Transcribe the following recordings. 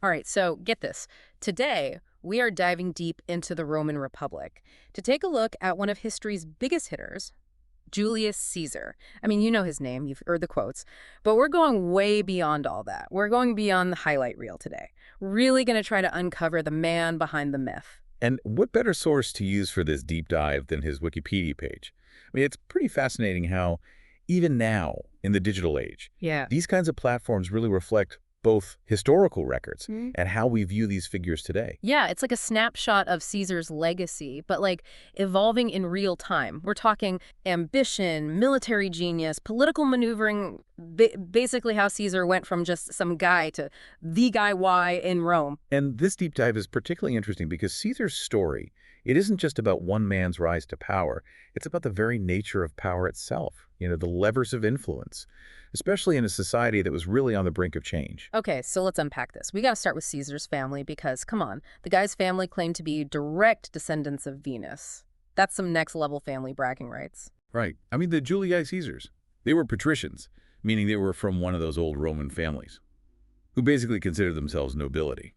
All right, so get this. Today, we are diving deep into the Roman Republic to take a look at one of history's biggest hitters, Julius Caesar. I mean, you know his name, you've heard the quotes, but we're going way beyond all that. We're going beyond the highlight reel today. Really going to try to uncover the man behind the myth. And what better source to use for this deep dive than his Wikipedia page? I mean, it's pretty fascinating how, even now, in the digital age, Yeah. these kinds of platforms really reflect both historical records and how we view these figures today. Yeah, it's like a snapshot of Caesar's legacy, but like evolving in real time. We're talking ambition, military genius, political maneuvering, basically how Caesar went from just some guy to the guy Y in Rome. And this deep dive is particularly interesting because Caesar's story, it isn't just about one man's rise to power. It's about the very nature of power itself, the levers of influence, especially in a society that was really on the brink of change. Okay, so let's unpack this. We got to start with Caesar's family because, come on, the guy's family claimed to be direct descendants of Venus. That's some next level family bragging rights. Right. I mean, the Julius Caesars, they were patricians, meaning they were from one of those old Roman families, who basically considered themselves nobility.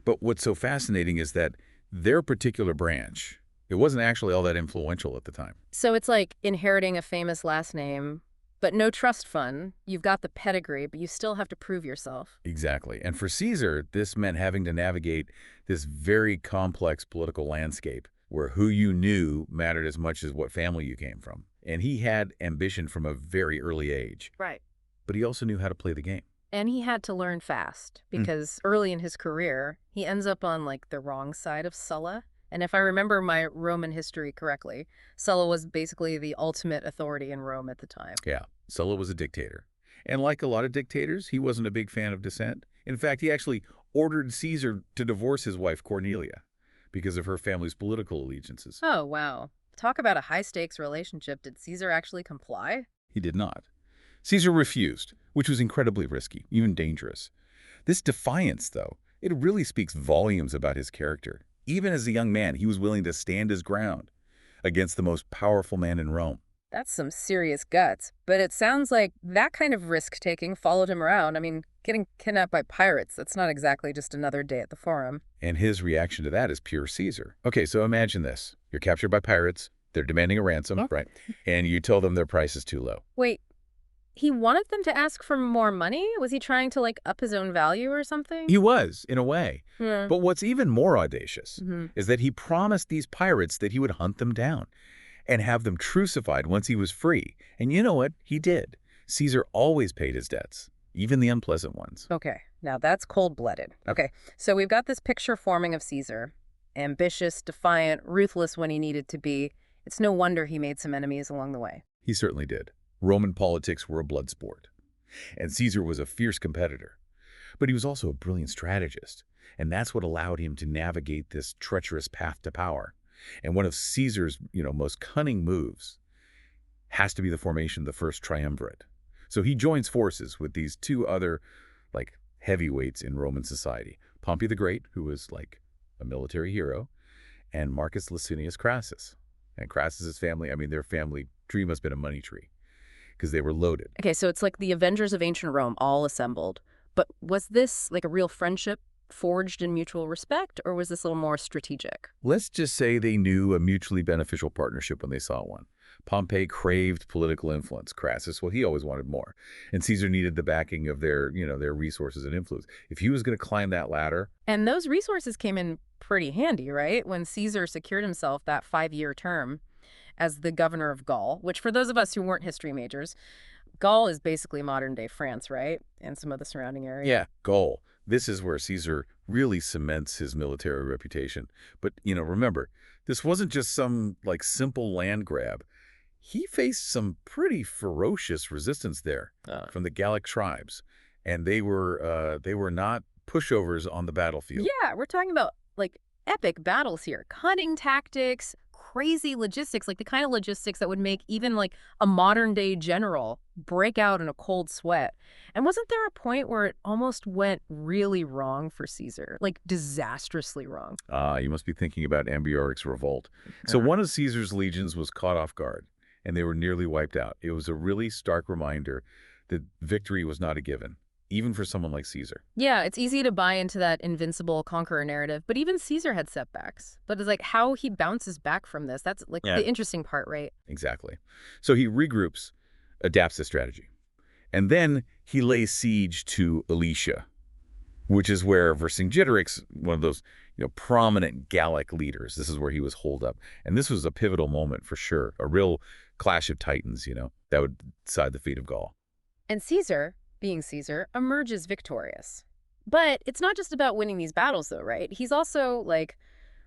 But what's so fascinating is that their particular branch, it wasn't actually all that influential at the time. So it's like inheriting a famous last name, but no trust fund. You've got the pedigree, but you still have to prove yourself. Exactly. And for Caesar, this meant having to navigate this very complex political landscape where who you knew mattered as much as what family you came from. And he had ambition from a very early age, Right. but he also knew how to play the game. And he had to learn fast because early in his career, he ends up on like the wrong side of Sulla. And if I remember my Roman history correctly, Sulla was basically the ultimate authority in Rome at the time. Yeah, Sulla was a dictator. And like a lot of dictators, he wasn't a big fan of dissent. In fact, he actually ordered Caesar to divorce his wife Cornelia because of her family's political allegiances. Oh, wow. Talk about a high-stakes relationship. Did Caesar actually comply? He did not. Caesar refused, which was incredibly risky, even dangerous. This defiance, though, it really speaks volumes about his character. Even as a young man, he was willing to stand his ground against the most powerful man in Rome. That's some serious guts. But it sounds like that kind of risk-taking followed him around. I mean, getting kidnapped by pirates, that's not exactly just another day at the forum. And his reaction to that is pure Caesar. Okay, so imagine this. You're captured by pirates. They're demanding a ransom, right? And you tell them their price is too low. Wait, he wanted them to ask for more money? Was he trying to, like, up his own value or something? He was, in a way. Yeah. But what's even more audacious is that he promised these pirates that he would hunt them down and have them crucified once he was free. And you know what? He did. Caesar always paid his debts, even the unpleasant ones. Okay, now that's cold-blooded. Okay, so we've got this picture forming of Caesar. Ambitious, defiant, ruthless when he needed to be. It's no wonder he made some enemies along the way. He certainly did. Roman politics were a blood sport, and Caesar was a fierce competitor. But he was also a brilliant strategist, and that's what allowed him to navigate this treacherous path to power. And one of Caesar's, most cunning moves has to be the formation of the first triumvirate. So he joins forces with these two other, heavyweights in Roman society. Pompey the Great, who was, a military hero, and Marcus Licinius Crassus. And Crassus's family, their family tree must have been a money tree, because they were loaded. Okay, so it's like the Avengers of ancient Rome all assembled. But was this like a real friendship forged in mutual respect, or was this a little more strategic? Let's just say they knew a mutually beneficial partnership when they saw one. Pompey craved political influence. Crassus, well, he always wanted more. And Caesar needed the backing of their resources and influence. If he was going to climb that ladder. And those resources came in pretty handy, right? When Caesar secured himself that 5-year term as the governor of Gaul, which for those of us who weren't history majors, Gaul is basically modern-day France, right? And some of the surrounding areas. Yeah, Gaul. This is where Caesar really cements his military reputation. But, remember, this wasn't just some, simple land grab. He faced some pretty ferocious resistance there from the Gallic tribes. And they were not pushovers on the battlefield. Yeah, we're talking about, epic battles here. Cunning tactics, crazy logistics, the kind of logistics that would make even, a modern-day general break out in a cold sweat. And wasn't there a point where it almost went really wrong for Caesar? Disastrously wrong? You must be thinking about Ambiorix's revolt. So one of Caesar's legions was caught off guard, and they were nearly wiped out. It was a really stark reminder that victory was not a given. even for someone like Caesar. Yeah, it's easy to buy into that invincible conqueror narrative, but even Caesar had setbacks. But it's like how he bounces back from this. That's like Yeah. the interesting part, right? Exactly. So he regroups, adapts the strategy, and then he lays siege to Alicia, which is where Vercingetorix, one of those prominent Gallic leaders, this is where he was holed up. And this was a pivotal moment for sure, a real clash of titans, that would decide the fate of Gaul. And Caesar, being Caesar, emerges victorious. But it's not just about winning these battles, though, right? He's also, like,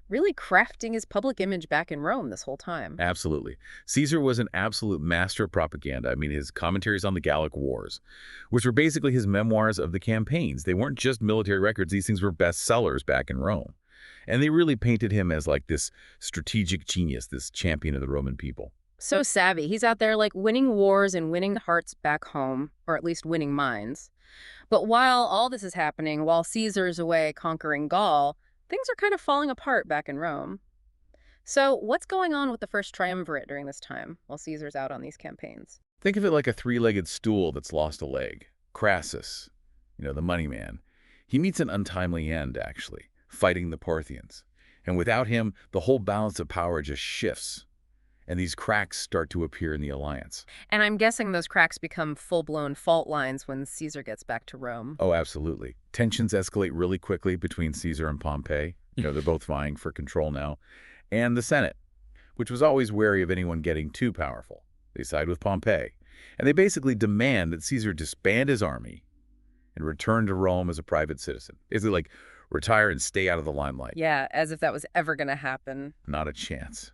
really crafting his public image back in Rome this whole time. Absolutely. Caesar was an absolute master of propaganda. I mean, his commentaries on the Gallic Wars, which were basically his memoirs of the campaigns. They weren't just military records. These things were bestsellers back in Rome. And they really painted him as like this strategic genius, this champion of the Roman people. So savvy. He's out there, like, winning wars and winning hearts back home, or at least winning minds. But while all this is happening, while Caesar's away conquering Gaul, things are kind of falling apart back in Rome. So what's going on with the first triumvirate during this time, while Caesar's out on these campaigns? Think of it like a three-legged stool that's lost a leg. Crassus, the money man. He meets an untimely end, actually, fighting the Parthians. And without him, the whole balance of power just shifts. And these cracks start to appear in the alliance. And I'm guessing those cracks become full-blown fault lines when Caesar gets back to Rome. Oh, absolutely. Tensions escalate really quickly between Caesar and Pompey. They're both vying for control now. And the Senate, which was always wary of anyone getting too powerful. They side with Pompey. And they basically demand that Caesar disband his army and return to Rome as a private citizen. Basically, like, retire and stay out of the limelight. Yeah, as if that was ever going to happen. Not a chance.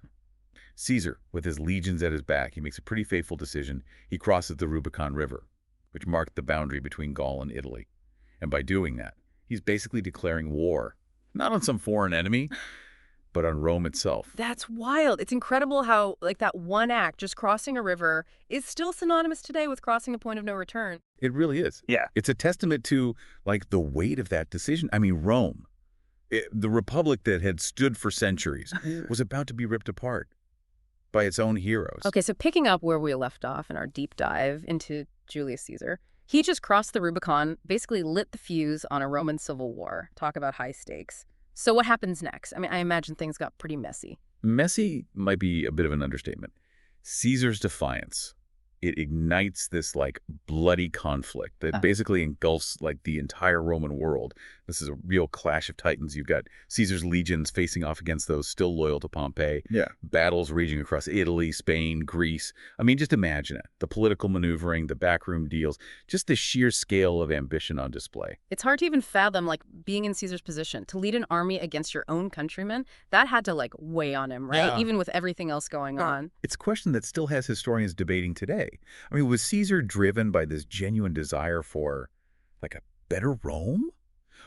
Caesar, with his legions at his back, he makes a pretty fateful decision. He crosses the Rubicon River, which marked the boundary between Gaul and Italy. And by doing that, he's basically declaring war, not on some foreign enemy, but on Rome itself. That's wild. It's incredible how, like, that one act, just crossing a river, is still synonymous today with crossing a point of no return. It really is. Yeah. It's a testament to, like, the weight of that decision. I mean, Rome, the republic that had stood for centuries, was about to be ripped apart by its own heroes. Okay, so picking up where we left off in our deep dive into Julius Caesar, he just crossed the Rubicon, basically lit the fuse on a Roman civil war. Talk about high stakes. So what happens next? I mean, I imagine things got pretty messy. Messy might be a bit of an understatement. Caesar's defiance, it ignites this, like, bloody conflict that basically engulfs, like, the entire Roman world. This is a real clash of titans. You've got Caesar's legions facing off against those still loyal to Pompey. Yeah. Battles raging across Italy, Spain, Greece. I mean, just imagine it. The political maneuvering, the backroom deals, just the sheer scale of ambition on display. It's hard to even fathom, like, being in Caesar's position. To lead an army against your own countrymen, that had to, like, weigh on him, right? Yeah. Even with everything else going on. It's a question that still has historians debating today. I mean, was Caesar driven by this genuine desire for, like, a better Rome?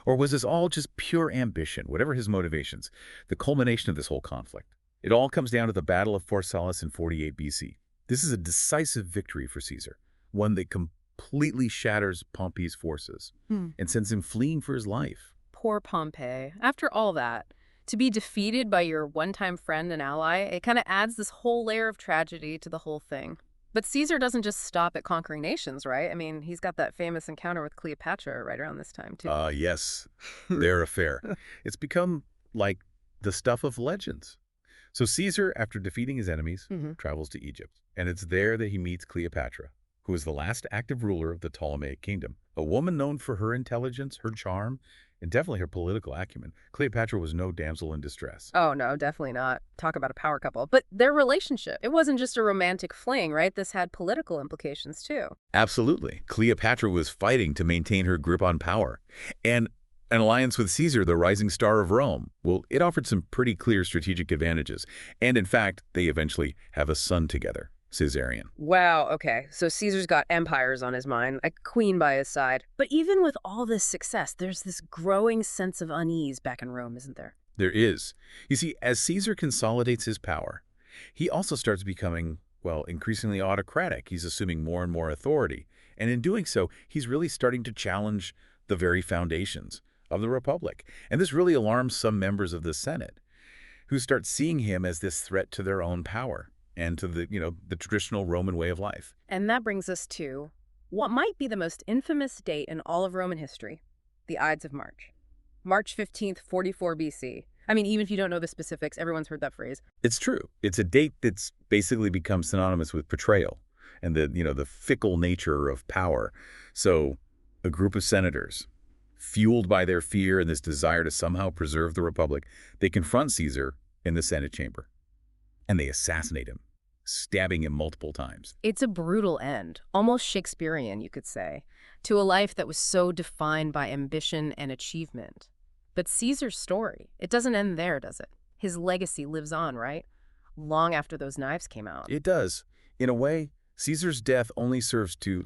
Or was this all just pure ambition, whatever his motivations, the culmination of this whole conflict? It all comes down to the Battle of Pharsalus in 48 BC. This is a decisive victory for Caesar, one that completely shatters Pompey's forces and sends him fleeing for his life. Poor Pompey. After all that, to be defeated by your one-time friend and ally, it kind of adds this whole layer of tragedy to the whole thing. But Caesar doesn't just stop at conquering nations, right? I mean, he's got that famous encounter with Cleopatra right around this time, too. Yes, their affair. It's become like the stuff of legends. So Caesar, after defeating his enemies, travels to Egypt. And it's there that he meets Cleopatra, who is the last active ruler of the Ptolemaic kingdom. A woman known for her intelligence, her charm, and definitely her political acumen. Cleopatra was no damsel in distress. Oh, no, definitely not. Talk about a power couple. But their relationship, it wasn't just a romantic fling, right? This had political implications, too. Absolutely. Cleopatra was fighting to maintain her grip on power. And an alliance with Caesar, the rising star of Rome, well, it offered some pretty clear strategic advantages. And in fact, they eventually have a son together, Caesarion. Wow, okay. So Caesar's got empires on his mind, a queen by his side. But even with all this success, there's this growing sense of unease back in Rome, isn't there? There is. You see, as Caesar consolidates his power, he also starts becoming, well, increasingly autocratic. He's assuming more and more authority. And in doing so, he's really starting to challenge the very foundations of the Republic. And this really alarms some members of the Senate, who start seeing him as this threat to their own power and to the traditional Roman way of life. And that brings us to what might be the most infamous date in all of Roman history, the Ides of March. March 15th, 44 BC. I mean, even if you don't know the specifics, everyone's heard that phrase. It's true. It's a date that's basically become synonymous with betrayal and the fickle nature of power. So a group of senators, fueled by their fear and this desire to somehow preserve the Republic, they confront Caesar in the Senate chamber, and they assassinate him, stabbing him multiple times. It's a brutal end, almost Shakespearean, you could say, to a life that was so defined by ambition and achievement. But Caesar's story, it doesn't end there, does it? His legacy lives on, right? Long after those knives came out. It does. In a way, Caesar's death only serves to,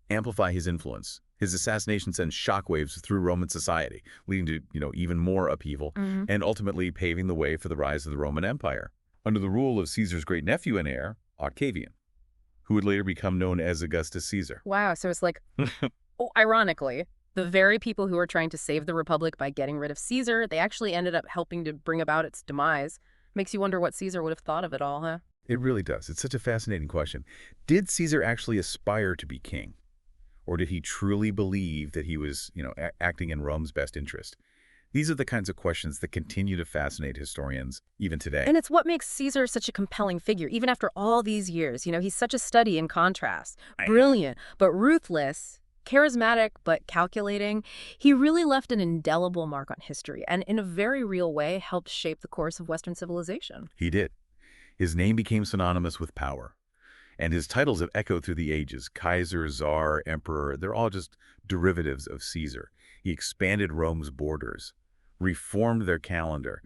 amplify his influence. His assassination sends shockwaves through Roman society, leading to, even more upheaval, and ultimately paving the way for the rise of the Roman Empire, under the rule of Caesar's great-nephew and heir, Octavian, who would later become known as Augustus Caesar. Wow, so it's like, oh, ironically, the very people who were trying to save the Republic by getting rid of Caesar, they actually ended up helping to bring about its demise. Makes you wonder what Caesar would have thought of it all, huh? It really does. It's such a fascinating question. Did Caesar actually aspire to be king? Or did he truly believe that he was, acting in Rome's best interest? These are the kinds of questions that continue to fascinate historians even today. And it's what makes Caesar such a compelling figure, even after all these years. He's such a study in contrast. Brilliant, but ruthless, charismatic, but calculating. He really left an indelible mark on history and in a very real way helped shape the course of Western civilization. He did. His name became synonymous with power. And his titles have echoed through the ages. Kaiser, Tsar, Emperor, they're all just derivatives of Caesar. He expanded Rome's borders, reformed their calendar,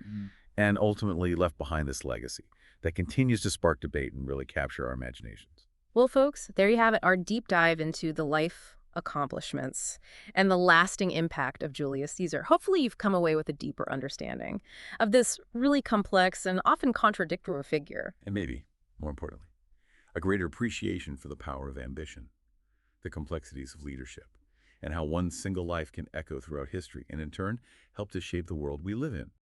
and ultimately left behind this legacy that continues to spark debate and really capture our imaginations. Well, folks, there you have it, our deep dive into the life, accomplishments, and the lasting impact of Julius Caesar. Hopefully you've come away with a deeper understanding of this really complex and often contradictory figure. And maybe, more importantly, a greater appreciation for the power of ambition, the complexities of leadership, and how one single life can echo throughout history and in turn help to shape the world we live in.